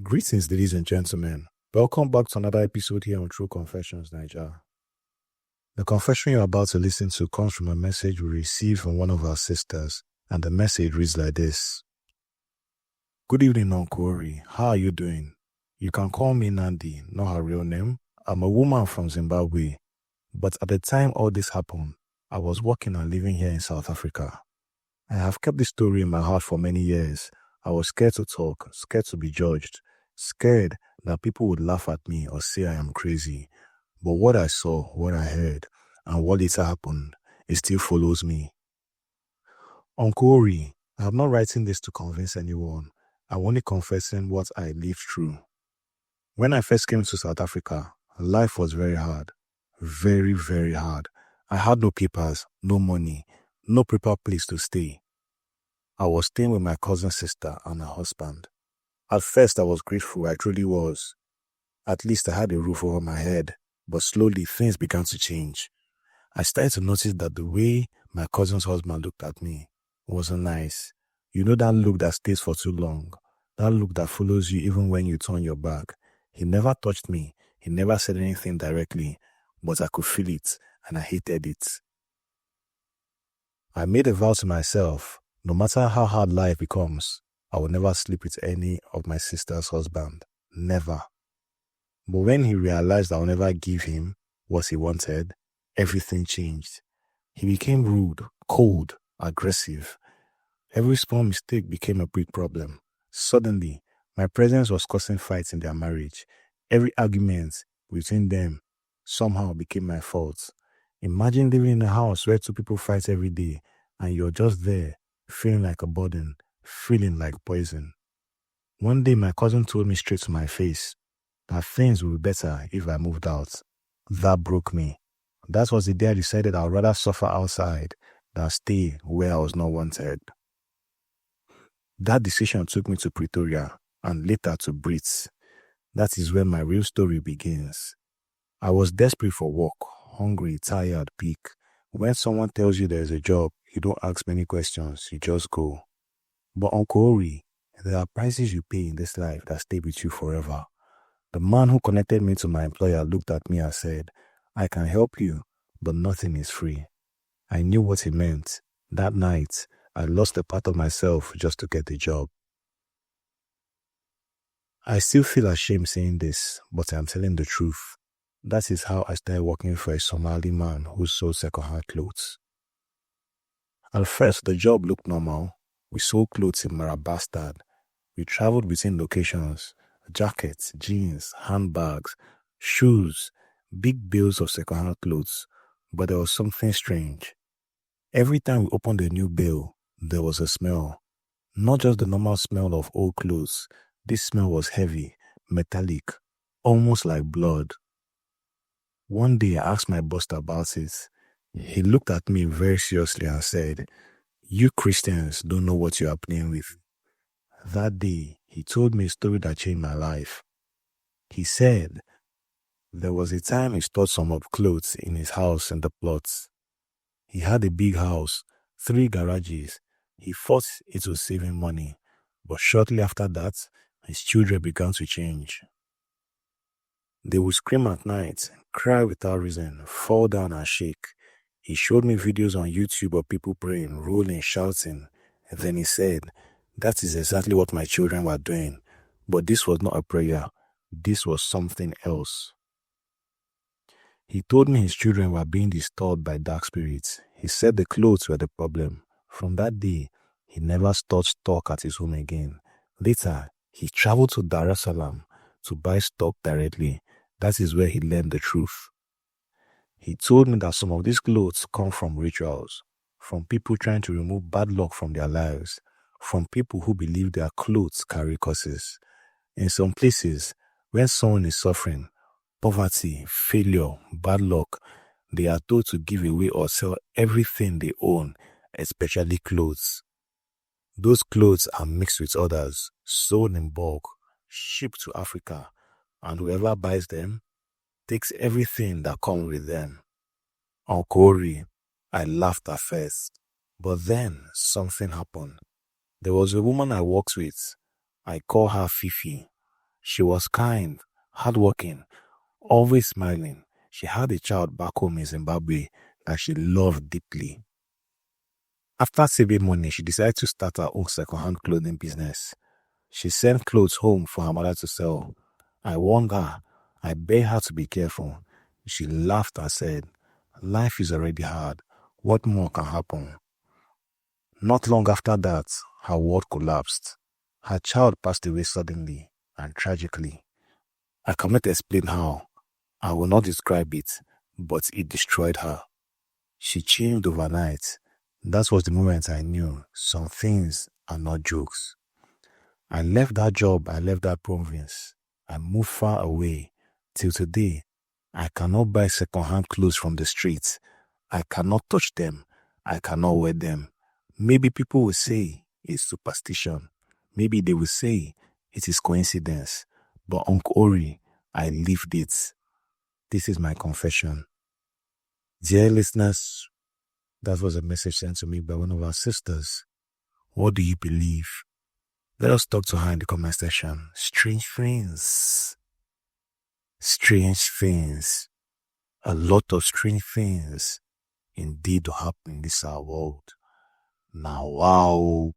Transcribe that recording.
Greetings, ladies and gentlemen. Welcome back to another episode here on True Confessions, Naija. The confession you're about to listen to comes from a message we received from one of our sisters, and the message reads like this. Good evening, Uncle Ori. How are you doing? You can call me Nandi, not her real name. I'm a woman from Zimbabwe, but at the time all this happened, I was working and living here in South Africa. I have kept this story in my heart for many years. I was scared to talk, scared to be judged, scared that people would laugh at me or say I am crazy. But what I saw, what I heard, and what later happened, it still follows me. Uncle Ori, I am not writing this to convince anyone. I'm only confessing what I lived through. When I first came to South Africa, life was very hard. Very, very hard. I had no papers, no money, no proper place to stay. I was staying with my cousin's sister and her husband. At first, I was grateful, I truly was. At least I had a roof over my head, but slowly things began to change. I started to notice that the way my cousin's husband looked at me wasn't nice. You know that look that stays for too long, that look that follows you even when you turn your back. He never touched me, he never said anything directly, but I could feel it and I hated it. I made a vow to myself, no matter how hard life becomes, I will never sleep with any of my sister's husband. Never. But when he realized I would never give him what he wanted, everything changed. He became rude, cold, aggressive. Every small mistake became a big problem. Suddenly, my presence was causing fights in their marriage. Every argument between them somehow became my fault. Imagine living in a house where two people fight every day and you're just there, feeling like a burden, feeling like poison. One day my cousin told me straight to my face that things would be better if I moved out. That broke me. That was the day I decided I'd rather suffer outside than stay where I was not wanted. That decision took me to Pretoria and later to Brits. That is where my real story begins. I was desperate for work, hungry, tired, weak. When someone tells you there is a job, you don't ask many questions, you just go. But Uncle Ori, there are prices you pay in this life that stay with you forever. The man who connected me to my employer looked at me and said, I can help you, but nothing is free. I knew what he meant. That night, I lost a part of myself just to get the job. I still feel ashamed saying this, but I'm telling the truth. That is how I started working for a Somali man who sold second-hand clothes. At first, the job looked normal. We sold clothes in Marabastad. We traveled between locations, jackets, jeans, handbags, shoes, big bales of second-hand clothes. But there was something strange. Every time we opened a new bale, there was a smell. Not just the normal smell of old clothes. This smell was heavy, metallic, almost like blood. One day I asked my boss about it. He looked at me very seriously and said, You Christians don't know what you are playing with. That day, he told me a story that changed my life. He said, there was a time he stored some of clothes in his house in the plots. He had a big house, 3 garages. He thought it was saving money. But shortly after that, his children began to change. They would scream at night, cry without reason, fall down and shake. He showed me videos on YouTube of people praying, rolling, shouting. And then he said, that is exactly what my children were doing. But this was not a prayer. This was something else. He told me his children were being disturbed by dark spirits. He said the clothes were the problem. From that day, he never stored stock at his home again. Later, he traveled to Dar es Salaam to buy stock directly. That is where he learned the truth. He told me that some of these clothes come from rituals, from people trying to remove bad luck from their lives, from people who believe their clothes carry curses. In some places, when someone is suffering, poverty, failure, bad luck, they are told to give away or sell everything they own, especially clothes. Those clothes are mixed with others, sold in bulk, shipped to Africa, and whoever buys them takes everything that comes with them. Uncle Ori, I laughed at first, but then something happened. There was a woman I worked with. I call her Fifi. She was kind, hardworking, always smiling. She had a child back home in Zimbabwe that she loved deeply. After saving money, she decided to start her own second-hand clothing business. She sent clothes home for her mother to sell. I warned her. I begged her to be careful. She laughed and said, "Life is already hard. What more can happen?" Not long after that, her world collapsed. Her child passed away suddenly and tragically. I cannot explain how. I will not describe it, but it destroyed her. She changed overnight. That was the moment I knew some things are not jokes. I left that job, I left that province. I moved far away. Till today, I cannot buy second-hand clothes from the streets. I cannot touch them. I cannot wear them. Maybe people will say it's superstition. Maybe they will say it is coincidence. But Uncle Ori, I lived it. This is my confession. Dear listeners, that was a message sent to me by one of our sisters. What do you believe? Let us talk to her in the comment section. Strange things. Strange things. A lot of strange things indeed happen in this our world. Now, wow.